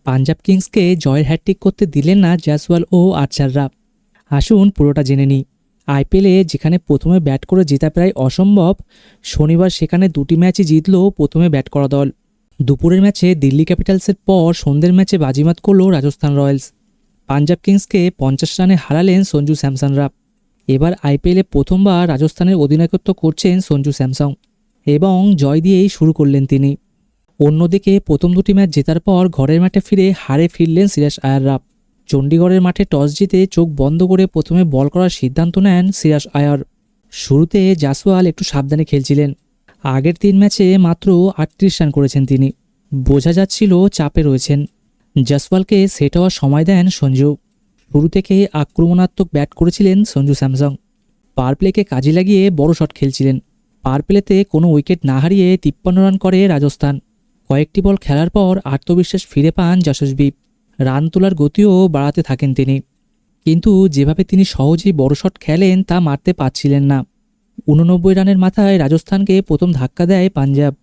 পাঞ্জাব কিংসকে জয়ের হ্যাটট্রিক করতে দিলেন না জয়সওয়াল ও আর্চাররা। আসুন পুরোটা জেনে নিই। আইপিএলে যেখানে প্রথমে ব্যাট করে জেতা প্রায় অসম্ভব, শনিবার সেখানে দুটি ম্যাচই জিতল প্রথমে ব্যাট করা দল। দুপুরের ম্যাচে দিল্লি ক্যাপিটালসের পর সন্ধ্যের ম্যাচে বাজিমাত করল রাজস্থান রয়্যালস। পাঞ্জাব কিংসকে 50 রানে হারালেন সঞ্জু স্যামসনরা। এবার আইপিএলে প্রথমবার রাজস্থানের অধিনায়কত্ব করছেন সঞ্জু স্যামসন এবং জয় দিয়েই শুরু করলেন তিনি। অন্যদিকে প্রথম দুটি ম্যাচ জেতার পর ঘরের মাঠে ফিরে হারে ফিরলেন শ্রেয়াস আয়াররা। চণ্ডীগড়ের মাঠে টস জিতে চোখ বন্ধ করে প্রথমে বল করার সিদ্ধান্ত নেন শ্রেয়াস আয়ার। শুরুতে জয়সওয়াল একটু সাবধানে খেলছিলেন। আগের 3 ম্যাচে মাত্র 38 রান করেছেন তিনি। বোঝা যাচ্ছিল চাপে রয়েছেন। জয়সওয়ালকে সেট হওয়ার সময় দেন সঞ্জু। শুরু থেকে আক্রমণাত্মক ব্যাট করেছিলেন সঞ্জু স্যামসন। পাওয়ার প্লেকে কাজে লাগিয়ে বড় শট খেলছিলেন। পাওয়ার প্লেতে কোনো উইকেট না হারিয়ে 53 রান করে রাজস্থান। কয়েকটি বল খেলার পর আত্মবিশ্বাস ফিরে পান যশস্বী। রান তোলার গতিও বাড়াতে থাকেন তিনি, কিন্তু যেভাবে তিনি সহজেই বড় শট খেলেন তা মারতে পারছিলেন না। 89 রানের মাথায় রাজস্থানকে প্রথম ধাক্কা দেয় পাঞ্জাব।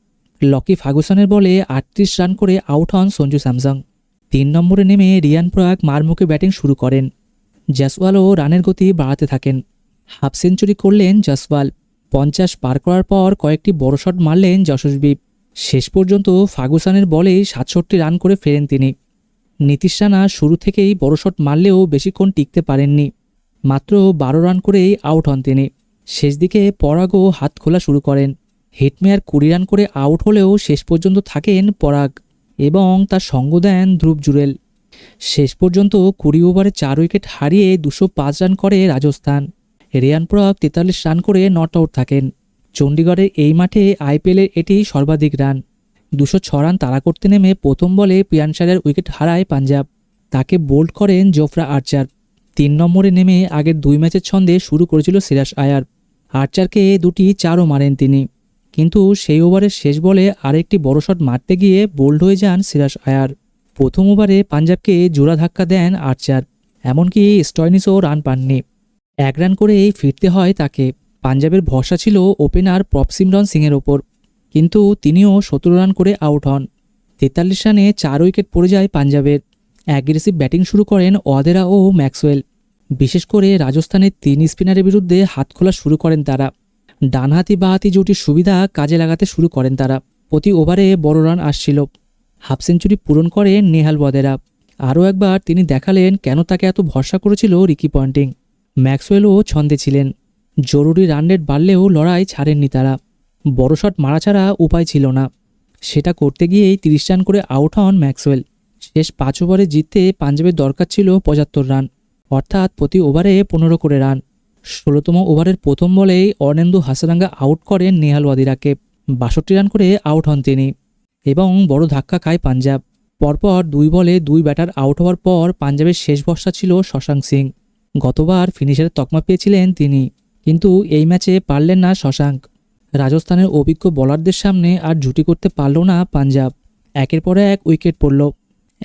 লকি ফার্গুসনের বলে 38 রান করে আউট হন সঞ্জু স্যামসন। 3 নম্বরে নেমে রিয়ান পরাগ মারমুখে ব্যাটিং শুরু করেন। জয়সওয়ালও রানের গতি বাড়াতে থাকেন। হাফ সেঞ্চুরি করলেন জয়সওয়াল। 50 পার করার পর কয়েকটি বড় শট মারলেন যশস্বী। শেষ পর্যন্ত ফার্গুসনের বলেই 67 রান করে ফেরেন তিনি। নীতিশ রানা শুরু থেকেই বড় শট মারলেও বেশিক্ষণ টিকতে পারেননি। মাত্র 12 রান করেই আউট হন তিনি। শেষ দিকে পরাগও হাত খোলা শুরু করেন। হিটমেয়ার 20 রান করে আউট হলেও শেষ পর্যন্ত থাকেন পরাগ এবং তার সঙ্গ দেন ধ্রুব জুরেল। শেষ পর্যন্ত 20 ওভারে 4 উইকেট হারিয়ে 205 রান করে রাজস্থান। রিয়ান পরাগ 43 রান করে নট আউট থাকেন। চণ্ডীগড়ের এই মাঠে আইপিএলের এটি সর্বাধিক রান। 206 রান তাড়া করতে নেমে প্রথম বলে পিয়ানসারের উইকেট হারায় পাঞ্জাব। তাকে বোল্ড করেন জোফরা আর্চার। 3 নম্বরে নেমে আগের 2 ম্যাচের ছন্দে শুরু করেছিল শ্রেয়াস আয়ার। আর্চারকে দুটি 4ও মারেন তিনি, কিন্তু সেই ওভারের শেষ বলে আরেকটি বড় শট মারতে গিয়ে বোল্ড হয়ে যান শ্রেয়াস আয়ার। প্রথম ওভারে পাঞ্জাবকে জোড়া ধাক্কা দেন আর্চার, এমনকি স্টয়নিসও রান পাননি। 1 রান করেই ফিরতে হয় তাকে। পাঞ্জাবের ভরসা ছিল ওপেনার প্রভসিমরন সিংয়ের ওপর, কিন্তু তিনিও 17 রান করে আউট হন। 43 রানে 4 উইকেট পড়ে যায় পাঞ্জাবের। অ্যাগ্রেসিভ ব্যাটিং শুরু করেন ওয়াদেরা ও ম্যাক্সওয়েল। বিশেষ করে রাজস্থানের 3 স্পিনারের বিরুদ্ধে হাত খোলা শুরু করেন তারা। ডানহাতি বাহাতি জুটির সুবিধা কাজে লাগাতে শুরু করেন তারা। প্রতি ওভারে বড় রান আসছিল। হাফ সেঞ্চুরি পূরণ করেন নেহাল ওয়াদেরা। আরও একবার তিনি দেখালেন কেন তাকে এত ভরসা করেছিল রিকি পন্টিং। ম্যাক্সওয়েলও ছন্দে ছিলেন। জরুরি রান রেট বাড়লেও লড়াই ছাড়েননি তারা। বড় শট মারা ছাড়া উপায় ছিল না। সেটা করতে গিয়েই 30 রান করে আউট হন ম্যাক্সওয়েল। শেষ 5 ওভারে জিততে পাঞ্জাবের দরকার ছিল 75 রান, অর্থাৎ প্রতি ওভারে 15 করে রান। 16তম ওভারের প্রথম বলেই অর্নেন্দু হাসারাঙ্গা আউট করেন নেহাল ওয়াদিরাকে। 62 রান করে আউট হন তিনি এবং বড় ধাক্কা খায় পাঞ্জাব। পরপর 2 বলে 2 ব্যাটার আউট হওয়ার পর পাঞ্জাবের শেষ ভরসা ছিল শশাঙ্ক সিং। গতবার ফিনিশারের তকমা পেয়েছিলেন তিনি, কিন্তু এই ম্যাচে পারলেন না শশাঙ্ক। রাজস্থানের অভিজ্ঞ বোলারদের সামনে আর জুটি করতে পারল না পাঞ্জাব। একের পর এক উইকেট পড়ল।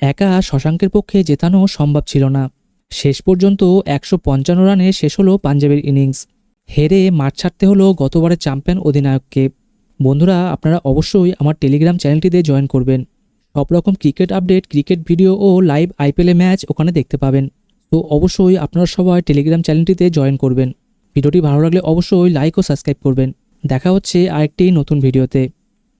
একা শশাঙ্কের পক্ষে জেতানো সম্ভব ছিল না। শেষ পর্যন্ত 155 রানে শেষ হলো পাঞ্জাবের ইনিংস। হেরে মাঠ ছাড়তে হলো গতবারের চ্যাম্পিয়ন অধিনায়ককে। বন্ধুরা, আপনারা অবশ্যই আমার টেলিগ্রাম চ্যানেলটিতে জয়েন করবেন। সব রকম ক্রিকেট আপডেট, ক্রিকেট ভিডিও ও লাইভ আইপিএল ম্যাচ ওখানে দেখতে পাবেন। তো অবশ্যই আপনারা সবাই টেলিগ্রাম চ্যানেলটিতে জয়েন করবেন। ভিডিওটি ভালো লাগলে অবশ্যই লাইক ও সাবস্ক্রাইব করবেন। দেখা হচ্ছে আরেকটি নতুন ভিডিওতে।